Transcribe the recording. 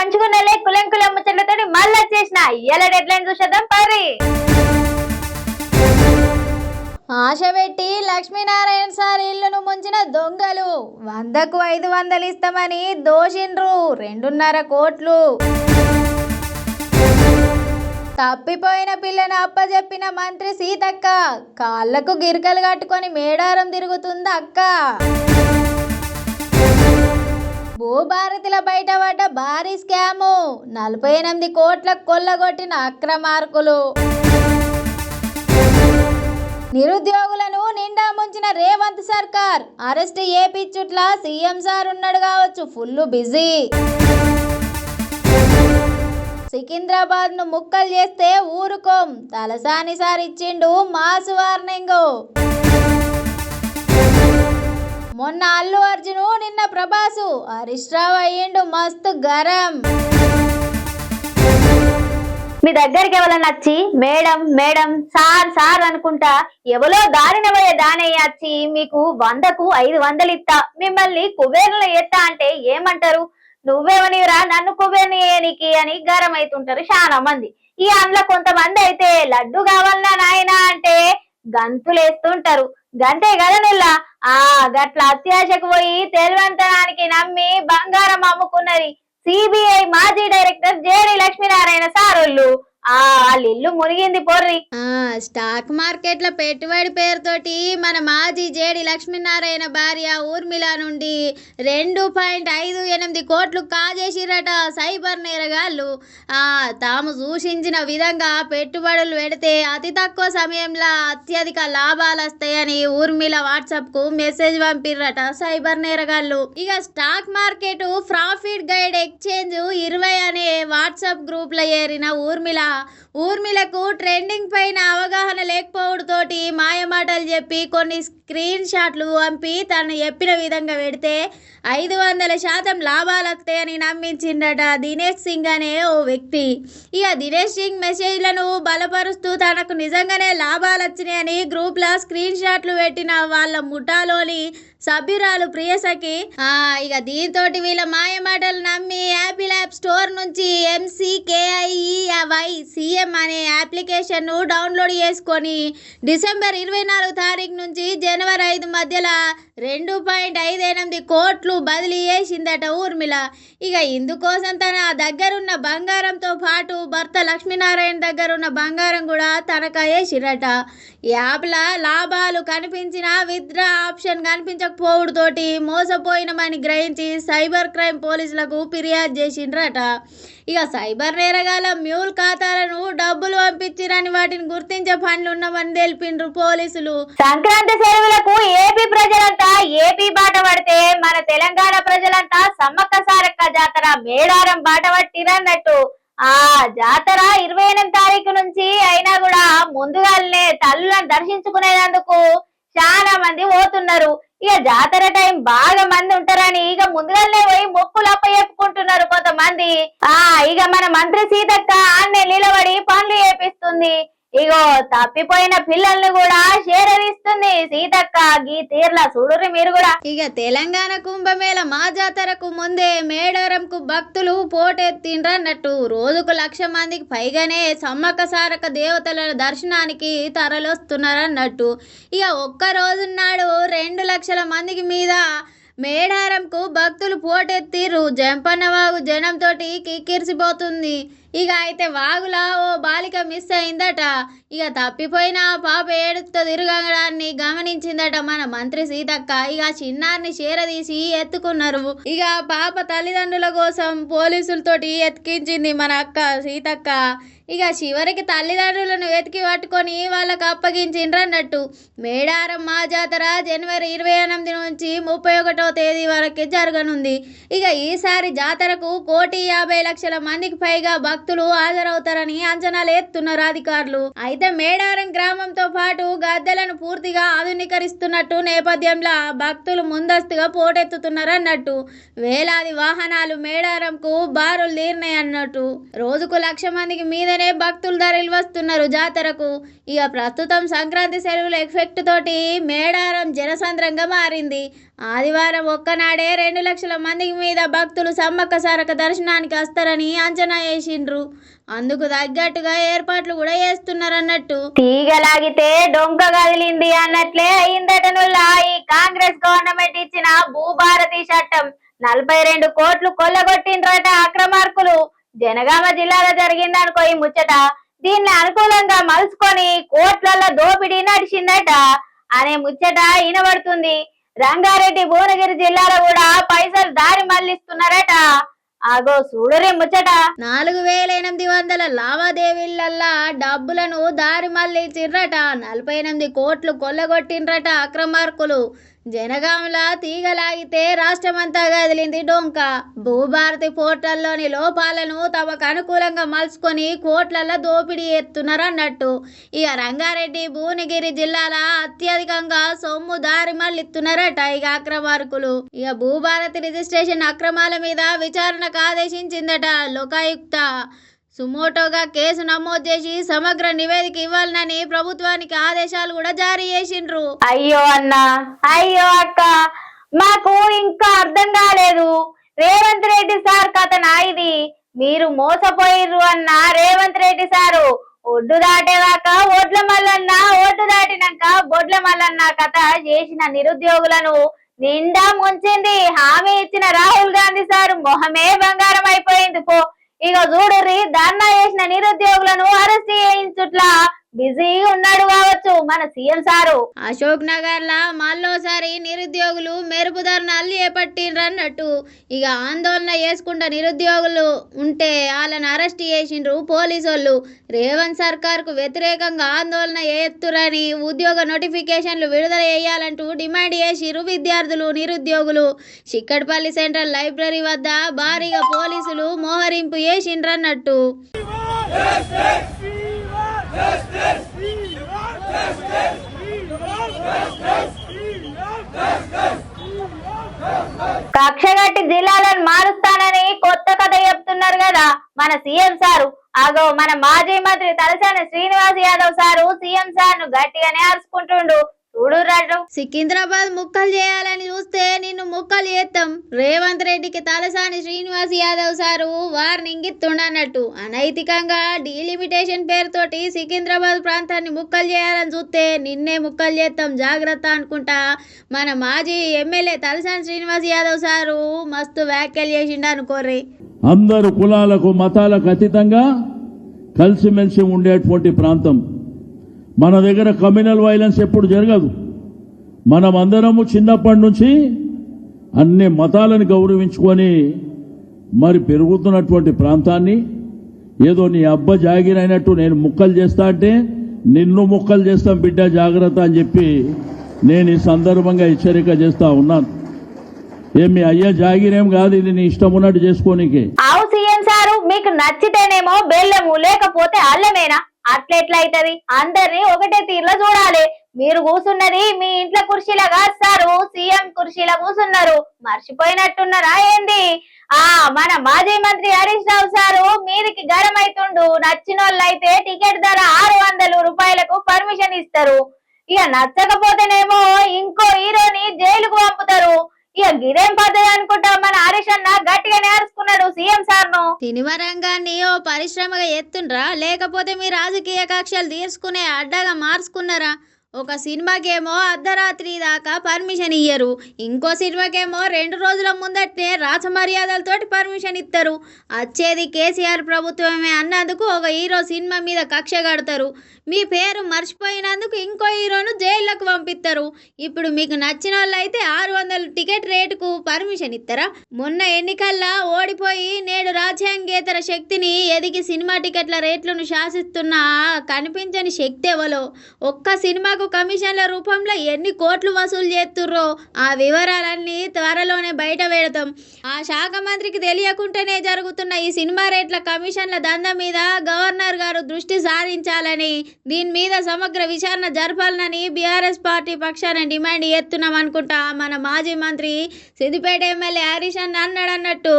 మంచుకున్నలే కులం ముచ్చట్లతో మళ్ళీ వచ్చేసిన ఇయ్యాల డెడ్ లైన్ చూసేద్దాం పరి. ఆశ పెట్టి లక్ష్మీనారాయణ సార్ ఇల్లును ముంచిన దొంగలు 100కు 500 ఇస్తామని దోషిండ్రు 2.5 కోట్లు. తప్పిపోయిన పిల్లను అప్పజెప్పిన మంత్రి సీతక్క కాళ్లకు గిరికలు కట్టుకొని మేడారం తిరుగుతుంది అక్క. భూభారతిలో బయటపడ్డ భారీ స్కాము 48 కోట్లకు కొల్లగొట్టిన అక్రమార్కులు. నిరుద్యోగులను నిండా ముంచిన రేవంత్ సర్కార్ అరెస్ట్ ఏపిచ్చుట్ల సీఎం సార్ ఉన్నాడు కావచ్చు ఫుల్ బిజీ. సికింద్రాబాద్ ను ముక్కలు చేస్తే ఊరుకోం తలసాని సార్ ఇచ్చిండు మాస్ వార్నింగ్. మొన్న అల్లు అర్జును నిన్న ప్రభాసు హరీష్ రావు అయ్యిండు మస్తు గరం. మీ దగ్గరికి ఎవరన్నా వచ్చి మేడం మేడం సార్ సార్ అనుకుంటా ఎవరో దారిన పోయే దానయ్య వచ్చి మీకు 100కు 500 ఇస్తా మిమ్మల్ని కుబేరులు ఎత్తా అంటే ఏమంటారు? నువ్వేమనిరా నన్ను కుబేరుని ఏనికి అని గరం అవుతుంటారు చాలా మంది. ఈ అందులో కొంతమంది అయితే లడ్డు కావాలన్నా నాయన అంటే గంతులేస్తుంటారు. గంతే కదా నిల్లా గట్ల అత్యాశకు పోయి తెలివంతనానికి నమ్మి బంగారం అమ్ముకున్నది సిబిఐ మాజీ డైరెక్టర్ జేడి లక్ష్మీనారాయణ సారోళ్ళు. వాళ్ళ ఇల్లు మునిగింది పోర్రి. స్టాక్ మార్కెట్ల పెట్టుబడి పేరుతోటి మన మాజీ జేడి లక్ష్మీనారాయణ భార్య ఊర్మిళ నుండి 2.58 కోట్లు కాజేసిరట సైబర్ నేరగాళ్ళు. తాము సూచించిన విధంగా పెట్టుబడులు పెడితే అతి తక్కువ సమయంలో అత్యధిక లాభాలు వస్తాయని ఊర్మిళ వాట్సాప్ కు మెసేజ్ పంపిర్రట సైబర్ నేరగాళ్ళు. ఇక stock market profit guide exchange 20 అనే వాట్సాప్ గ్రూప్ లో ఏరిన ఊర్మిళకు ట్రెండింగ్ పైన అవగాహన లేకపోవడంతోటి మాయమాటలు చెప్పి కొన్ని స్క్రీన్ షాట్లు పంపి తను చెప్పిన విధంగా పెడితే 500% లాభాలు వస్తాయని నమ్మించిండట దినేష్ సింగ్ అనే ఓ వ్యక్తి. ఇక దినేష్ సింగ్ మెసేజ్లను బలపరుస్తూ తనకు నిజంగానే లాభాలు వచ్చినాయని గ్రూప్ లో స్క్రీన్ షాట్లు పెట్టిన వాళ్ళ ముఠాలోని సభ్యురాలు ప్రియసఖి ఇక దీంతో వీళ్ళ మాయమాటలు నమ్మి యాపిల్ యాప్ స్టోర్ నుంచి MCKIEYCM అనే అప్లికేషన్ ను డౌన్లోడ్ చేసుకొని డిసెంబర్ 24 తారీఖు నుంచి జనవరి 5 మధ్యలో 2.58 కోట్లు బదిలీ చేసిందట ఊర్మిళ. ఇక ఇందుకోసం తన దగ్గరున్న బంగారంతో పాటు భర్త లక్ష్మీనారాయణ దగ్గరున్న బంగారం కూడా తనఖా చేసిరట. యాప్ల లాభాలు కనిపించిన విత్డ్రా ఆప్షన్ కనిపించకపోవడంతోటి మోసపోయినమని గ్రహించి సైబర్ క్రైమ్ పోలీసులకు ఫిర్యాదు చేసిండ్రట. ఇక సైబర్ నేరగాల మ్యూల్ ఖాతాలను డబ్బులు పంపించిరని వాటిని గుర్తించే పనులు ఉన్నామని తెలిపిండ్రు పోలీసులు. సంక్రాంతి సెలవులకు ఏపీ ప్రజలంతా ఏపీ బాట పడితే మన తెలంగాణ ప్రజలంతా సమ్మక్క సారక్క జాతర మేడారం బాట పట్టిరన్నట్టు. జాతర 28 తారీఖు నుంచి అయినా కూడా ముందుగానే తల్లులను దర్శించుకునేందుకు చాలా మంది పోతున్నారు. ఇక జాతర టైం బాగా మంది ఉంటారని ఇక ముందుగానే పోయి మొక్కులు అప్పచెప్పుకుంటున్నారు కొంతమంది. ఇక మన మంత్రి సీతక్క ఆన్నే నిలబడి పనులు చేపిస్తుంది. ఇగో తప్పిపోయిన పిల్లల్ని కూడా చేరదీస్తుంది సీతక్క. గీ తీర్ల చూడురి మీరు కూడా. ఇక తెలంగాణ కుంభమేళ మా జాతరకు ముందే మేడారంకు భక్తులు పోటెత్తిండ్రన్నట్టు. రోజుకు 1,00,000 మందికి పైగానే సమ్మక్క సారక్క దేవతల దర్శనానికి తరలొస్తున్నారన్నట్టు. ఇక ఒక్క రోజున్నాడు 2 లక్షల మందికి మీద మేడారంకు భక్తులు పోటెత్తిర్రు. జంపన్న వాగు జనంతో కిక్కిరిసిపోతుంది. ఇక అయితే వాగులా ఓ బాలిక మిస్ అయిందట. ఇక తప్పిపోయిన పాప ఏడుతో తిరగడాన్ని గమనించిందట మన మంత్రి సీతక్క. ఇక చిన్నారిని చేరదీసి ఎత్తుకున్నారు. ఇక పాప తల్లిదండ్రుల కోసం పోలీసులతోటి ఎత్తికించింది మన అక్క సీతక్క. ఇక చివరికి తల్లిదండ్రులను వెతికి పట్టుకొని వాళ్ళకు అప్పగించిండ్రన్నట్టు. మేడారం మా జాతర జనవరి 28 నుంచి 31వ తేదీ వరకు జరగనుంది. ఇక ఈసారి జాతరకు 1,50,00,000 మందికి పైగా భక్తులు హాజరవుతారని అంచనాలు ఎత్తున్నారు అధికారులు. అయితే మేడారం గ్రామంతో పాటు గద్దెలను పూర్తిగా ఆధునీకరిస్తున్నట్టు నేపథ్యంలో భక్తులు ముందస్తుగా పోటెత్తుతున్నారన్నట్టు. వేలాది వాహనాలు మేడారంకు బారులు తీరినాయన్నట్టు. రోజుకు 1,00,000 మందికి మీద భక్తులు ధరలు వస్తున్నారు జాతరకు. ఇక ప్రస్తుతం సంక్రాంతి సెలవుల ఎఫెక్ట్ తోటి మేడారం జనసంద్రంగా మారింది. ఆదివారం ఒక్కనాడే 2 లక్షల మందికి మీద భక్తులు సమ్మక్క సారక్క దర్శనానికి వస్తారని అంచనా వేసిండ్రు. అందుకు తగ్గట్టుగా ఏర్పాట్లు కూడా చేస్తున్నారన్నట్టు. తీగలాగితే డొంక కదిలింది అన్నట్లే అయిందటనుల్లా ఈ కాంగ్రెస్ గవర్నమెంట్ ఇచ్చిన భూభారతి చట్టం. 42 కోట్లు కొల్లగొట్టిండ్రట అక్రమార్కులు. జనగామ జిల్లాలో జరిగిందనుకో ఈ ముచ్చట. దీన్ని అనుకూలంగా మలుచుకొని కోట్లల్లో దోపిడీ నడిచిందట అనే ముచ్చట వినబడుతుంది. రంగారెడ్డి భువనగిరి జిల్లాలో కూడా పైసలు దారి మళ్లిస్తున్నారట. ఆగో చూడరే ముచ్చట. 4800 లావాదేవీలల్లా డబ్బులను దారి మళ్లించిండ్రట. 48 కోట్లు కొల్లగొట్టిండ్రట అక్రమార్కులు. జనగాంల తీగలాగితే రాష్ట్రమంతా కదిలింది డొంక. భూభారతి పోర్టల్లోని లోపాలను తమకు అనుకూలంగా మలుచుకొని కోట్లల్లో దోపిడీ ఎత్తున్నారన్నట్టు. ఇక రంగారెడ్డి భువనగిరి జిల్లాల అత్యధికంగా సొమ్ము దారి మళ్ళిస్తున్నారట ఇక అక్రమార్కులు. ఇక భూభారతి రిజిస్ట్రేషన్ అక్రమాల మీద విచారణకు ఆదేశించిందట లోకాయుక్త. సుమోటోగా కేసు నమోదు చేసి సమగ్ర నివేదిక ఇవ్వాలని ప్రభుత్వానికి ఆదేశాలు కూడా జారీ చేసిండ్రు. అయ్యో అన్నా, అయ్యో అక్క, మాకు ఇంకా అర్థం కాలేదు. రేవంత్ రెడ్డి సార్ కథ ఇది. మీరు మోసపోయిర్రు అన్న రేవంత్ రెడ్డి సారు. ఒడ్డు దాటేదాకా ఒడ్ల మల్లన్న, ఒడ్డు దాటినాక బొడ్ల మల్లన్న కథ చేసిన నిరుద్యోగులను నిండా ముంచింది. హామీ ఇచ్చిన రాహుల్ గాంధీ సారు మొహమే బంగారం అయిపోయింది పో. ఇక చూడుర్రి, ధర్నా చేసిన నిరుద్యోగులను అరెస్ట్ చేయించుట్లా బిజీ ఉన్నాడు కావచ్చు మన సీఎం సారు. అశోక్ నగర్ లా మళ్ళోసారి నిరుద్యోగులు మెరుపు ధర్నాలు చేపట్టిండ్రన్నట్టు. ఇక ఆందోళన చేసుకుంటా నిరుద్యోగులు ఉంటే వాళ్ళని అరెస్ట్ చేసిండ్రు పోలీసోళ్ళు. రేవంత్ సర్కార్ కు వ్యతిరేకంగా ఆందోళన చేస్తురని ఉద్యోగ నోటిఫికేషన్లు విడుదల చేయాలంటూ డిమాండ్ చేసిరు విద్యార్థులు నిరుద్యోగులు. చిక్కడపల్లి సెంట్రల్ లైబ్రరీ వద్ద భారీగా పోలీసులు మోహరింపు చేసిండ్రన్నట్టు. కక్షగట్టి జిల్లాలను మారుస్తానని కొత్త కథ చెప్తున్నారు కదా మన సీఎం సారు. ఆగో మన మాజీ మంత్రి Talasani Srinivas Yadav sir CM sir ను గట్టిగానే అరుచుకుంటుండు. చూడురాడు, సికింద్రాబాద్ ముక్కలు చేయాలని చూస్తే నిన్ను ముక్కలు చేస్తాం. రేవంత్ రెడ్డికి తలసాని శ్రీనివాస్ యాదవ్ సారు వార్నింగ్ ఇస్తుండన్నట్టు. అనైతికంగా డీలిమిటేషన్ పేరుతోటి సికింద్రాబాద్ ప్రాంతాన్ని ముక్కలు చేయాలని చూస్తే నిన్నే ముక్కలు చేస్తాం జాగ్రత్త అనుకుంటా మన మాజీ ఎమ్మెల్యే తలసాని శ్రీనివాస్ యాదవ్ సారు మస్తు వ్యాఖ్యలు చేసిండు అనుకోర్రి. అందరు కులాలకు మతాలకు అతీతంగా కలిసిమెలిసి ఉండేటువంటి ప్రాంతం. మన దగ్గర కమ్యూనల్ వైలెన్స్ ఎప్పుడు జరగదు. మనం అందరము చిన్నప్పటి నుంచి అన్ని మతాలను గౌరవించుకొని మరి పెరుగుతున్నటువంటి ప్రాంతాన్ని ఏదో నీ అబ్బ జాగిరైనట్టు నేను ముక్కలు చేస్తా అంటే నిన్ను ముక్కలు చేస్తాం బిడ్డ జాగ్రత్త అని చెప్పి నేను ఈ సందర్భంగా హెచ్చరిక చేస్తా ఉన్నాను. ఏమి అయ్యా జాగిరేం కాదు, ఇది నీ ఇష్టం ఉన్నట్టు చేసుకోనికి. ఆవు సీఎం సారు, మీకు నచ్చితేనేమో బెల్లము లేకపోతే అల్లమేనా? అట్లెట్లయితది? అందరినీ ఒకటే తీరులో చూడాలి. మీరు కూసున్నది మీ ఇంట్లో కుర్చీలో కాదు సారు, సీఎం కుర్చీలో కూసున్నారు. మర్చిపోయినట్టున్నారా ఏంది? మన మాజీ మంత్రి హరీష్ రావు సారు మీదికి గరం అవుతుండు. నచ్చిన వాళ్ళైతే టికెట్ ధర 600 రూపాయలకు పర్మిషన్ ఇస్తారు. ఇక నచ్చకపోతేనేమో ఇంకో హీరోని జైలుకు పంపుతారు. ఇక గిదేం పద్ధతి అనుకుంటా మన హరీష్ అన్న గట్టిగా నేర్చుకున్నాడు సీఎం సార్ ను. సినిమా రంగాన్ని ఓ పరిశ్రమగా ఎత్తుండ్రా, లేకపోతే మీ రాజకీయ కక్షలు తీర్చుకునే అడ్డగా మార్చుకున్నారా? ఒక సినిమాకేమో అర్ధరాత్రి దాకా పర్మిషన్ ఇయ్యరు, ఇంకో సినిమాకేమో 2 రోజుల ముందటే రాచమర్యాదలతోటి పర్మిషన్ ఇస్తారు. వచ్చేది కేసీఆర్ ప్రభుత్వమే అన్నందుకు ఒక హీరో సినిమా మీద కక్ష కడతారు. మీ పేరు మర్చిపోయినందుకు ఇంకో హీరోను జైల్లోకి పంపిస్తారు. ఇప్పుడు మీకు నచ్చిన వాళ్ళు అయితే 600 టికెట్ రేటుకు పర్మిషన్ ఇస్తారా? మొన్న ఎన్నికల్లో ఓడిపోయి నేడు రాజ్యాంగేతర శక్తిని ఎదిగి సినిమా టికెట్ల రేట్లను శాసిస్తున్న కనిపించని శక్తి ఎవలో. ఒక్క సినిమాకు కమిషన్ల రూపంలో ఎన్ని కోట్లు వసూలు చేస్తుర్రో ఆ వివరాలన్నీ త్వరలోనే బయట పెడతాం. ఆ శాఖ మంత్రికి తెలియకుండానే జరుగుతున్న ఈ సినిమా రేట్ల కమిషన్ల దందా మీద గవర్నర్ గారు దృష్టి సారించాలని, దీని మీద సమగ్ర విచారణ జరపాలని బీఆర్ఎస్ పార్టీ పక్షాన డిమాండ్ చేస్తున్నాం అనుకుంటా మన మాజీ మంత్రి సిద్దిపేట ఎమ్మెల్యే హరీష్ అన్న అన్నాడన్నట్టు.